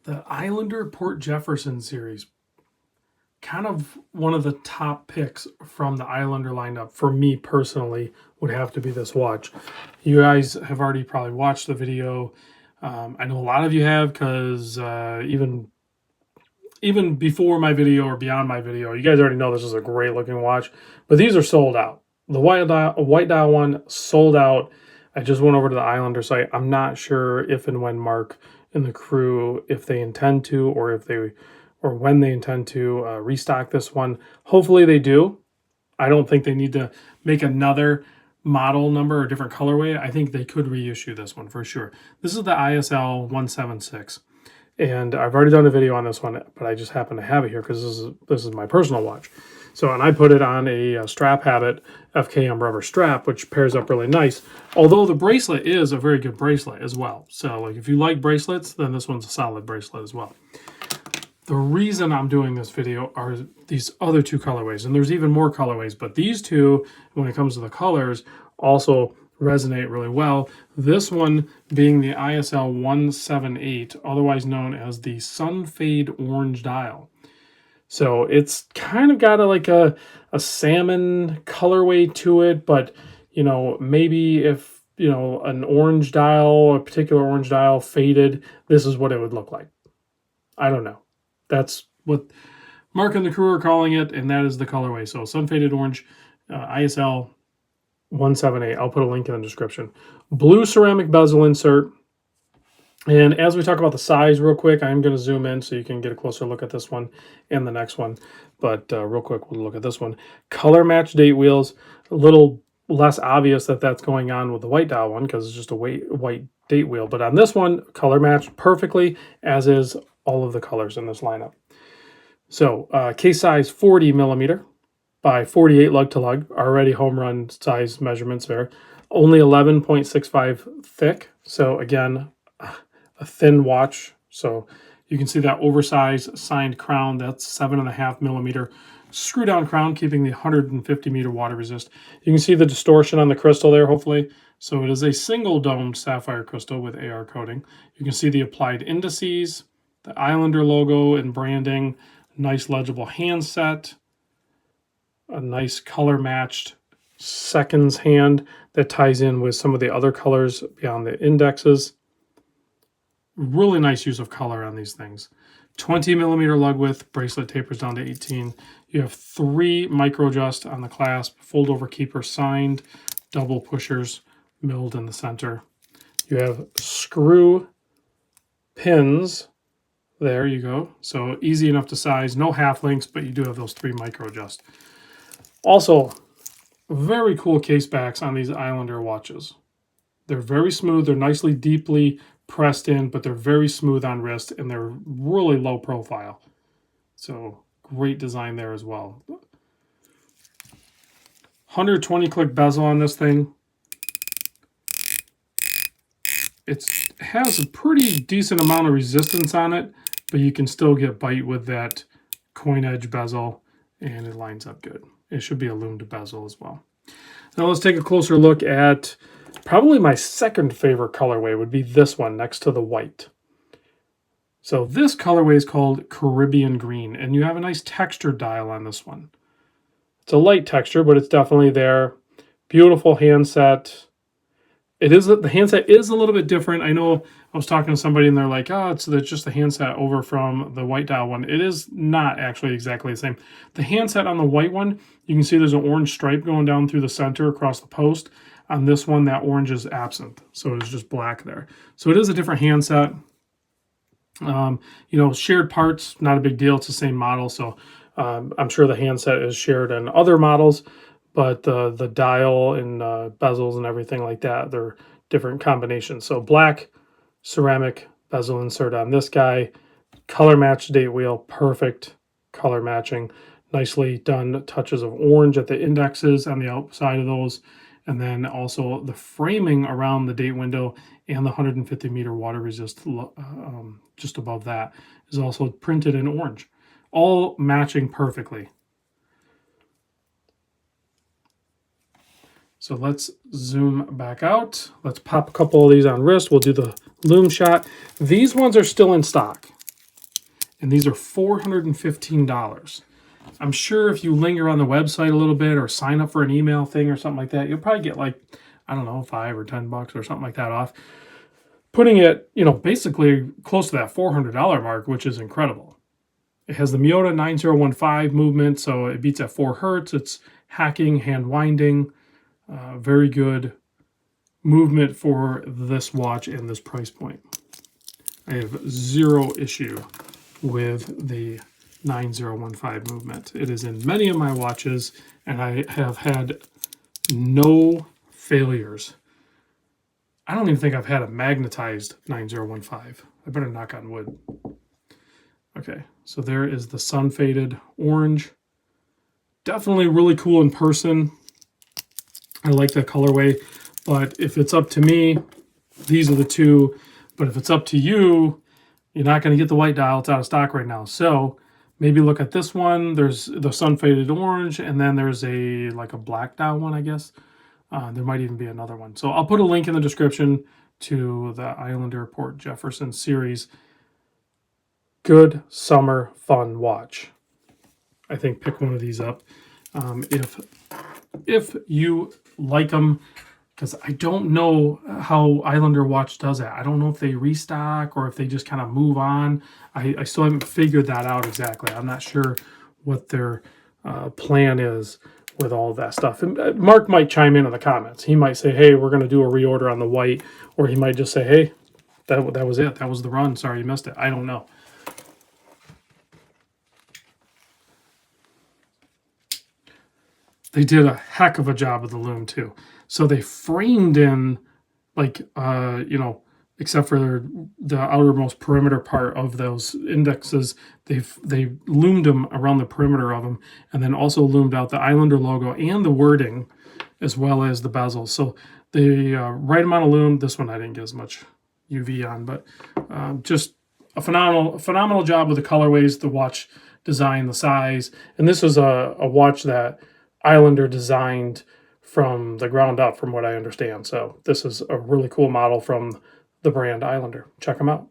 The Islander Port Jefferson series, kind of one of the top picks from the Islander lineup for me personally would have to be this watch. You guys have already probably watched the video. I know a lot of you have because even before my video or beyond my video, you guys already know this is a great looking watch. But these are sold out. The white dial one sold out. I just went over to the Islander site. I'm not sure if and when Mark and the crew, if they intend to, or when they intend to restock this one. Hopefully they do. I don't think they need to make another model number or different colorway. I think they could reissue this one for sure. This is the ISL-176. And I've already done a video on this one, but I just happen to have it here because this is my personal watch. So, and I put it on a strap habit FKM rubber strap, which pairs up really nice. Although the bracelet is a very good bracelet as well. So, like if you like bracelets, then this one's a solid bracelet as well. The reason I'm doing this video are these other two colorways, and there's even more colorways, but these two, when it comes to the colors, also resonate really well. This one being the ISL-178, otherwise known as the Sunfade Orange Dial. So it's kind of got a salmon colorway to it, but you know, maybe if you know an orange dial, a particular orange dial faded, this is what it would look like. I don't know. That's what Mark and the crew are calling it, and that is the colorway. So Sunfaded Orange, ISL 178. I'll put a link in the description. Blue ceramic bezel insert. And as we talk about the size real quick, I'm going to zoom in so you can get a closer look at this one and the next one. But real quick, we'll look at this one. Color match date wheels. A little less obvious that that's going on with the white dial one because it's just a white date wheel. But on this one, color matched perfectly, as is all of the colors in this lineup. So case size 40 millimeter by 48 lug to lug. Already home run size measurements there. Only 11.65 thick. So again, a thin watch. So you can see that oversized signed crown. That's 7.5 millimeter screw down crown, keeping the 150 meter water resist. You can see the distortion on the crystal there, hopefully. So it is a single domed sapphire crystal with AR coating. You can see the applied indices, the Islander logo and branding, nice legible handset, a nice color matched seconds hand that ties in with some of the other colors beyond the indexes. Really nice use of color on these things. 20 millimeter lug width, bracelet tapers down to 18. You have 3 micro adjust on the clasp, fold over keeper signed, double pushers milled in the center. You have screw pins. There you go. So easy enough to size. No half links, but you do have those 3 micro adjust. Also, very cool case backs on these Islander watches. They're very smooth. They're nicely deeply pressed in, but they're very smooth on wrist, and they're really low profile. So great design there as well. 120 click bezel on this thing. It has a pretty decent amount of resistance on it, but you can still get bite with that coin edge bezel, and it lines up good. It should be a loomed bezel as well. Now let's take a closer look at probably my second favorite colorway would be this one next to the white. So this colorway is called Caribbean Green, and you have a nice textured dial on this one. It's a light texture, but it's definitely there. Beautiful handset. The handset is a little bit different. I know I was talking to somebody and they're like, oh, it's just the handset over from the white dial one. It is not actually exactly the same. The handset on the white one, you can see there's an orange stripe going down through the center across the post. On this one, that orange is absent. So it is just black there. So it is a different handset. You know, shared parts, not a big deal. It's the same model. So I'm sure the handset is shared in other models. But the dial and bezels and everything like that, they're different combinations. So black ceramic bezel insert on this guy. Color match date wheel, perfect color matching. Nicely done touches of orange at the indexes on the outside of those. And then also the framing around the date window and the 150 meter water resist just above that is also printed in orange. All matching perfectly. So let's zoom back out. Let's pop a couple of these on wrist. We'll do the loom shot. These ones are still in stock. and these are $415. I'm sure if you linger on the website a little bit or sign up for an email thing or something like that, you'll probably get like, I don't know, $5 or $10 or something like that off. Putting it, basically close to that $400 mark, which is incredible. It has the Miyota 9015 movement, so it beats at 4 hertz. It's hacking, hand winding, very good movement for this watch and this price point. I have zero issue with the 9015 movement. It is in many of my watches, and I have had no failures. I don't even think I've had a magnetized 9015. I better knock on wood. Okay, so there is the sun faded orange. Definitely really cool in person. I like that colorway, but if it's up to me, these are the two. But if it's up to you, you're not going to get the white dial. It's out of stock right now. So maybe look at this one. There's the sun faded orange, and then there's a black dial one, I guess. There might even be another one. So I'll put a link in the description to the Islander Port Jefferson series. Good summer fun watch. I think pick one of these up if you like them, because I don't know how Islander Watch does that. I don't know if they restock or if they just kind of move on. I still haven't figured that out exactly. I'm not sure what their plan is with all of that stuff. And Mark might chime in the comments. He might say, hey, we're going to do a reorder on the white, or he might just say, hey, that was it. That was the run. Sorry you missed it. I don't know. They did a heck of a job with the loom too. So they framed in, except for the outermost perimeter part of those indexes, they loomed them around the perimeter of them, and then also loomed out the Islander logo and the wording, as well as the bezels. So the right amount of loom. This one I didn't get as much UV on, but just a phenomenal job with the colorways, the watch design, the size. And this is a watch that Islander designed from the ground up, from what I understand. So this is a really cool model from the brand Islander. Check them out.